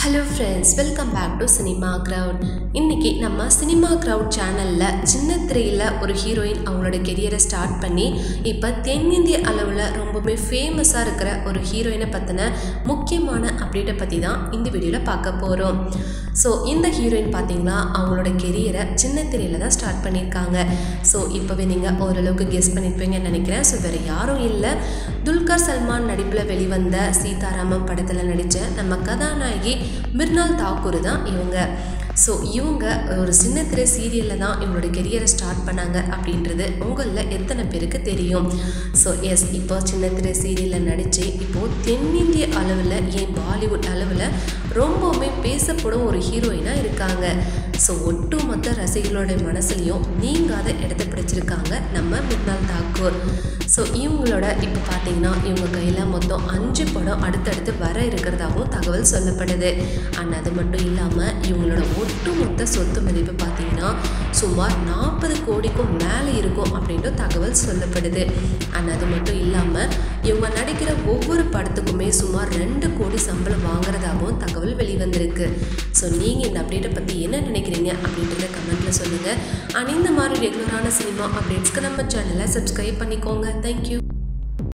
Hello friends, welcome back to Cinema Crowd. இன்னைக்கு நம்ம cinema crowd சேனல்ல சின்ன திரையில ஒரு ஹீரோயின் அவங்களோட கெரியரை ஸ்டார்ட் பண்ணி இப்போ தென்னிந்திய அளவில் ரொம்பவே ஃபேமஸாக இருக்கிற ஒரு ஹீரோயினை பற்றின முக்கியமான அப்டேட்டை பற்றி தான் இந்த வீடியோவில் பார்க்க போகிறோம். ஸோ இந்த ஹீரோயின் பார்த்தீங்கன்னா அவங்களோட கெரியரை சின்ன திரையில தான் ஸ்டார்ட் பண்ணியிருக்காங்க. ஸோ இப்போவே நீங்கள் ஓரளவுக்கு கெஸ் பண்ணியிருப்பீங்கன்னு நினைக்கிறேன். ஸோ வேறு யாரும் இல்லை, துல்கர் சல்மான் நடிப்பில் வெளிவந்த சீதாராமம் படத்தில் நடித்த நம்ம கதாநாயகி மிர்னால் தாக்கூர் தான் இவங்க. ஸோ இவங்க ஒரு சின்ன திரை சீரியலில் தான் இவங்களோட கெரியரை ஸ்டார்ட் பண்ணாங்க அப்படின்றது உங்களில் எத்தனை பேருக்கு தெரியும்? ஸோ எஸ், இப்போ சின்ன திரை சீரியலில் நடித்து இப்போது தென்னிந்திய அளவில் ஏன் பாலிவுட் அளவில் ரொம்பவுமே பேசப்படும் ஒரு ஹீரோயினாக இருக்காங்க. ஸோ ஒட்டுமொத்த ரசிகர்களோட மனசுலையும் நீங்காத இடத்த பிடிச்சிருக்காங்க நம்ம மிர்னால் தாக்கூர். ஸோ இவங்களோட இப்போ பார்த்தீங்கன்னா இவங்க கையில் மொத்தம் 5 படம் அடுத்தடுத்து வர இருக்கிறதாகவும் தகவல் சொல்லப்படுது. அண்ட் அது மட்டும் இல்லாமல் இவங்களோட ஒட்டுமொத்த சொத்து மதிப்பு பார்த்தீங்கன்னா சுமார் 40 கோடிக்கும் மேலே இருக்கும் அப்படின்ட்டு தகவல் சொல்லப்படுது. அண்ட் அது மட்டும் இல்லாமல் இவங்க நடிக்கிற ஒவ்வொரு படத்துக்குமே சுமார் 2 கோடி சம்பளம் வாங்குறதாகவும் தகவல் வெளிவந்திருக்கு. ஸோ நீங்கள் இந்த அப்டேட்டை பற்றி என்ன நினைக்கிறீங்க அப்படின்றத கமெண்ட்டில் சொல்லுங்கள். அண்ட் இந்த மாதிரி ரெகுலரான சினிமா அப்டேட்ஸ்க்கு நம்ம சேனலை சப்ஸ்கிரைப் பண்ணிக்கோங்க. தேங்க்யூ.